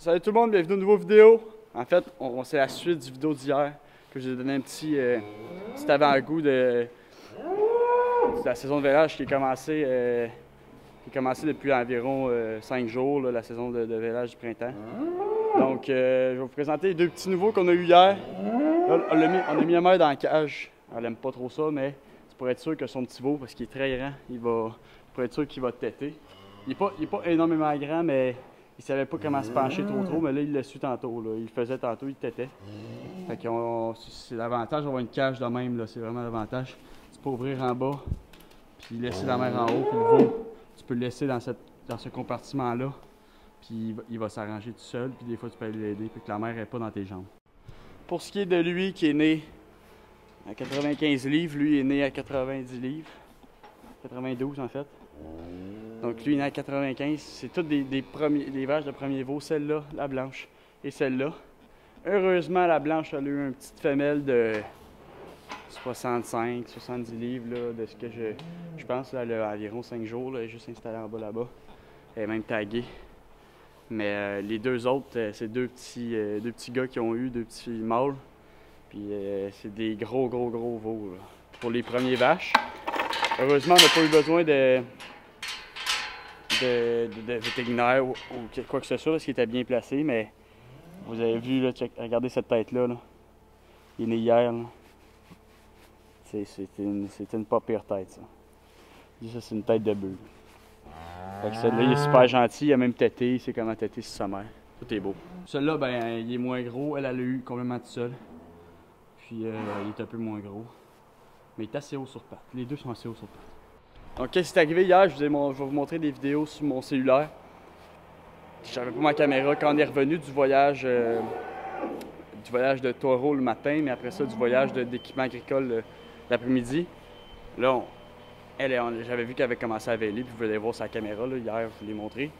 Salut tout le monde, bienvenue à une nouvelle vidéo. En fait, c'est la suite du vidéo d'hier que j'ai donné un petit avant-goût de la saison de vélage qui a commencé depuis environ 5 jours, là, la saison de vélage du printemps. Donc, je vais vous présenter les deux petits nouveaux qu'on a eu hier. Là, on a mis un mère dans la cage. Elle aime pas trop ça, mais c'est pour être sûr que son petit veau, parce qu'il est très grand, pour être sûr qu'il va têter. Il est pas énormément grand, mais il savait pas comment se pencher trop, mais là, il l'a su tantôt. Là. Il le faisait tantôt, il têtait. Fait que c'est l'avantage d'avoir une cage de même, là. C'est vraiment l'avantage. Tu peux ouvrir en bas, puis laisser la mer en haut, puis le veau, tu peux le laisser dans ce compartiment-là, puis il va s'arranger tout seul, puis des fois, tu peux aller l'aider, puis que la mer n'est pas dans tes jambes. Pour ce qui est de lui, qui est né à 95 livres, lui est né à 90 livres. 92 en fait. Donc lui il est né à 95. C'est toutes des vaches de premier veau. Celle-là, la blanche, et celle-là. Heureusement, la blanche a eu une petite femelle de 65, 70 livres, là, de ce que je pense. Là, elle a environ 5 jours. Là, elle est juste installée en bas là-bas. Elle est même taguée. Mais les deux autres, c'est deux petits gars qui ont eu, deux petits mâles. Puis c'est des gros veaux là, pour les premiers vaches. Heureusement, on n'a pas eu besoin de vétérinaire ou quoi que ce soit parce qu'il était bien placé, mais vous avez vu, là, regardez cette tête-là. Là. Il est né hier. C'est une pas pire tête, ça. Ça, c'est une tête de bœuf. Celui-là, il est super gentil, il a même tété, il sait comment téter sur sa mère. Tout est beau. Celui-là, ben, il est moins gros, elle l'a eu complètement tout seul. Puis il est un peu moins gros. Mais il est assez haut sur pattes. Les deux sont assez hauts sur pattes. Donc, qu'est-ce qui est arrivé hier? Je vais vous montrer des vidéos sur mon cellulaire. J'avais pas ma caméra quand on est revenu du voyage de taureau le matin, mais après ça, du voyage d'équipement agricole l'après-midi. Là, j'avais vu qu'elle avait commencé à véler, puis vous allez voir sa caméra. Là, hier, je vous l'ai montré.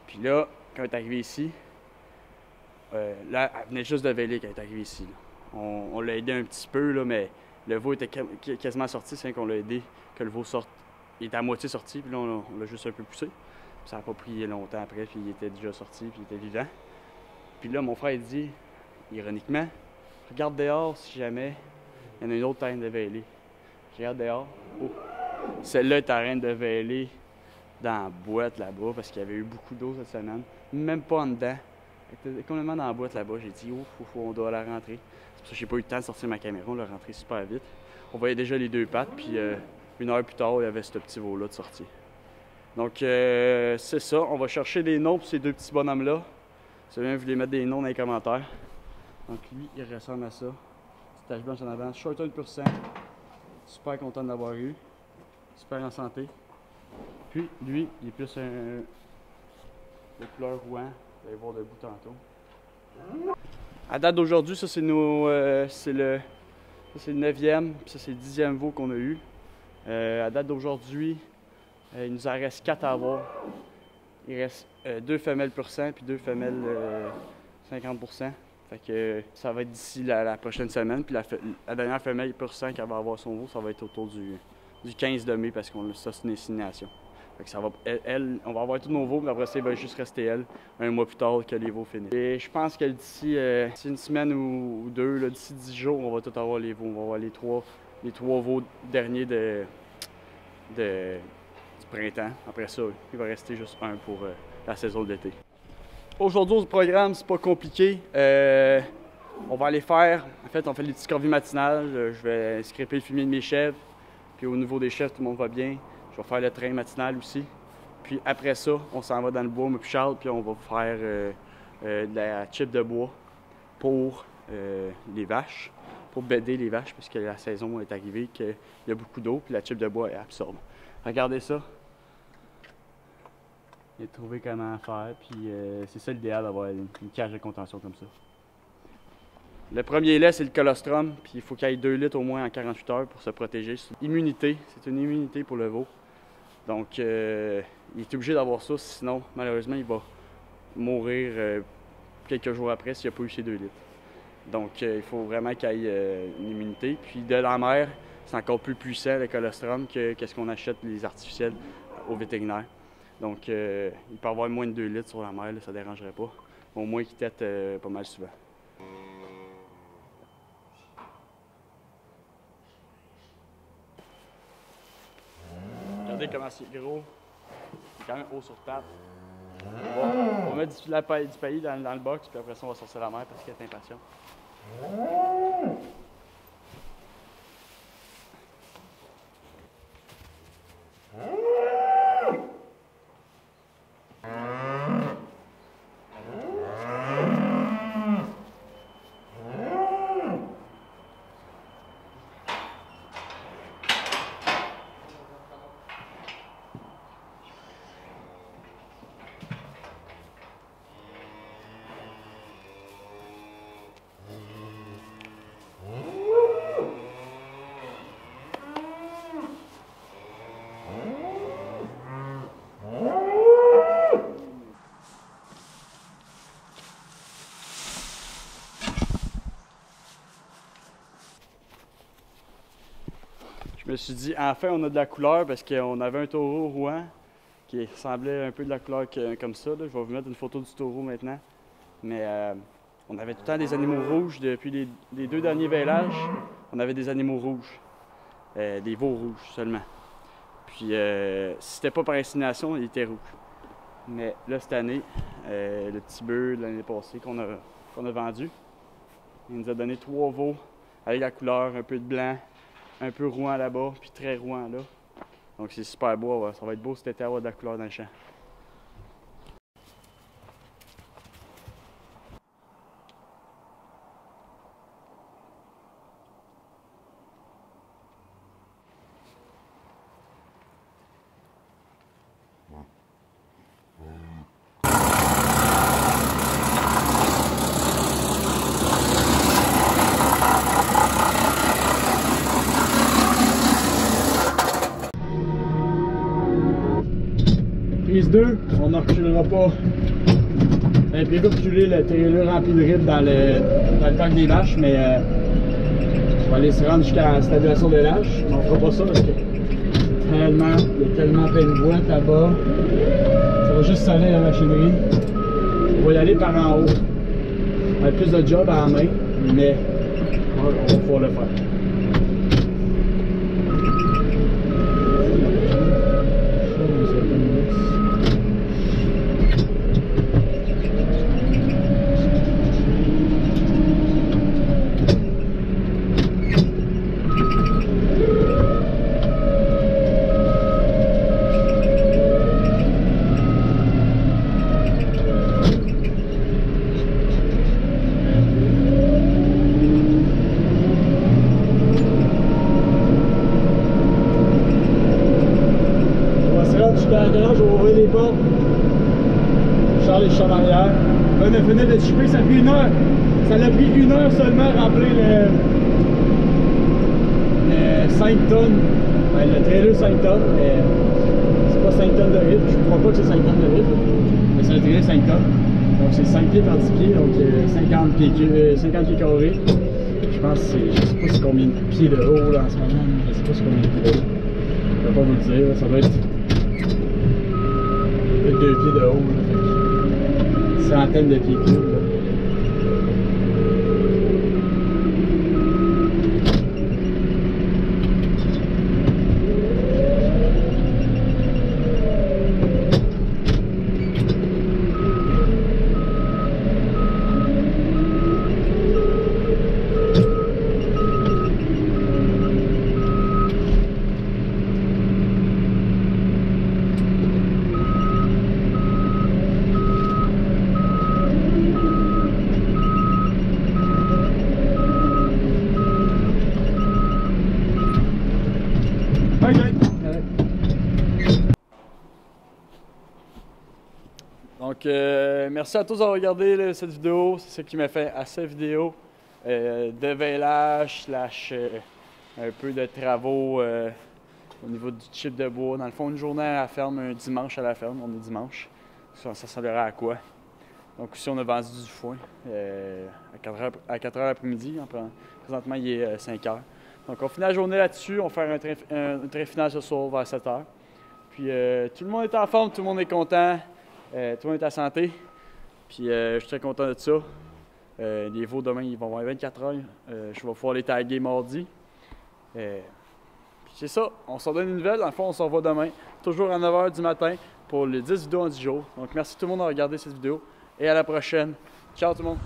Puis là, quand elle est arrivée ici, là, elle venait juste de véler quand elle est arrivée ici. Là. On l'a aidé un petit peu, là, mais le veau était quasiment sorti, c'est qu'on l'a aidé, que le veau sorte. Il était à moitié sorti, puis là, on l'a juste un peu poussé. Puis ça n'a pas pris longtemps après, puis il était déjà sorti, puis il était vivant. Puis là, mon frère, il dit, ironiquement, regarde dehors si jamais il y en a une autre train de véler. Je regarde dehors. Oh! Celle-là est en train de véler dans la boîte là-bas, parce qu'il y avait eu beaucoup d'eau cette semaine. Même pas en dedans. Elle était complètement dans la boîte là-bas. J'ai dit, on doit la rentrer. C'est parce que j'ai pas eu le temps de sortir ma caméra, on l'a rentré super vite. On voyait déjà les deux pattes, puis une heure plus tard, il y avait ce petit veau-là de sortie. Donc, c'est ça. On va chercher des noms pour ces deux petits bonhommes-là. Si vous voulez mettre des noms dans les commentaires. Donc, lui, il ressemble à ça. Petite tache blanche en avant. Short 1%. Super content de l'avoir eu. Super en santé. Puis, lui, il est plus de couleur rouan. Vous allez voir debout tantôt. À date d'aujourd'hui, ça c'est le 9e, puis ça c'est le 10e veau qu'on a eu. À date d'aujourd'hui, il nous en reste 4 à avoir. Il reste 2 femelles pur sang puis 2 femelles 50%. Fait que ça va être d'ici la prochaine semaine. Puis la dernière femelle pur sang qu'elle va avoir son veau, ça va être autour du 15 de mai parce qu'on ça c'est une insémination. Fait que ça va, on va avoir tous nos veaux, mais après ça, il va juste rester elle, un mois plus tard que les veaux finissent. Et je pense que d'ici une semaine ou deux, d'ici 10 jours, on va tout avoir les veaux. On va avoir les trois veaux derniers du printemps. Après ça, il va rester juste un pour la saison de l'été. Aujourd'hui, au programme, c'est pas compliqué. On va aller faire, en fait, on fait les petits corvies matinales. Je vais scraper le fumier de mes chèvres. Puis au niveau des chèvres, tout le monde va bien. Je vais faire le train matinal aussi. Puis après ça, on s'en va dans le bois, moi puis Charles, puis on va faire de la chip de bois pour les vaches, pour béder les vaches, parce que la saison est arrivée, qu'il y a beaucoup d'eau, puis la chip de bois elle absorbe. Regardez ça. Il a trouvé comment faire, puis c'est ça l'idéal d'avoir une cage de contention comme ça. Le premier lait, c'est le colostrum, puis il faut qu'il y ait 2 litres au moins en 48 heures pour se protéger. C'est une immunité pour le veau. Donc, il est obligé d'avoir ça, sinon, malheureusement, il va mourir quelques jours après s'il n'a pas eu ses 2 litres. Donc, il faut vraiment qu'il y ait une immunité. Puis, de la mère, c'est encore plus puissant, le colostrum, que ce qu'on achète, les artificiels, au vétérinaire. Donc, il peut avoir moins de 2 litres sur la mer, là, ça ne dérangerait pas. Au moins qu'il tète pas mal souvent. Regardez comment c'est gros. Il est quand même haut sur patte. On va mettre du paillis dans le box, puis après ça, on va sortir la mer parce qu'elle est impatiente. Je me suis dit, enfin, on a de la couleur parce qu'on avait un taureau rouan qui ressemblait un peu de la couleur comme ça. Là. Je vais vous mettre une photo du taureau maintenant. Mais on avait tout le temps des animaux rouges. Depuis les 2 derniers veilages, on avait des animaux rouges. Des veaux rouges seulement. Puis, si c'était pas par insémination, il était rouge. Mais là, cette année, le petit bœuf de l'année passée qu'on a vendu, il nous a donné 3 veaux avec la couleur, un peu de blanc, un peu rouan là-bas, puis très rouan là. Donc c'est super beau, ça va être beau cet été avoir de la couleur dans le champ. Prise 2, on ne reculera pas. J'avais prévu de reculer le trailer rempli de rides dans le coq des vaches, mais on va aller se rendre jusqu'à la stabilisation de l'âge. On ne fera pas ça parce que il y a tellement plein de boîtes là-bas. Ça va juste sonner la machinerie. On va y aller par en haut. On a plus de job à la main, mais on va pouvoir le faire. Je vais ouvrir les portes. Charles est en arrière. On a fini de chipper, ça a pris 1 heure. Ça l'a pris 1 heure seulement à remplir le 5 tonnes. Ben, le trailer 5 tonnes, mais c'est pas 5 tonnes de rythme. Je crois pas que c'est 5 tonnes de rythme. Mais c'est un trailer 5 tonnes. Donc c'est 5 pieds par 10 pieds, donc 50 pieds carrés. Je pense que c'est, je sais pas c'est combien de pieds de haut là en ce moment. Je sais pas c'est combien de pieds de haut. Je vais pas vous le dire, ça doit être 2 pieds de haut, là, centaines de pieds cubes. Donc, merci à tous d'avoir regardé cette vidéo. C'est ça qui m'a fait à cette vidéo de veillage, un peu de travaux au niveau du chip de bois. Dans le fond, une journée à la ferme, un dimanche à la ferme. On est dimanche. Ça ressemblerait à quoi? Donc ici, on a vendu du foin à 4 heures l'après-midi. Présentement, il est 5 heures. Donc, on finit la journée là-dessus. On va faire un train final ce soir vers 7 heures. Puis tout le monde est en forme, tout le monde est content, tout le monde est à santé. Puis je suis très content de ça. Les veaux demain, ils vont avoir 24 heures. Je vais pouvoir les taguer mardi. Puis c'est ça, on s'en donne une nouvelle. Dans le fond, on se revoit demain, toujours à 9 h du matin pour les 10 vidéos en 10 jours. Donc merci tout le monde de regarder cette vidéo et à la prochaine. Ciao tout le monde!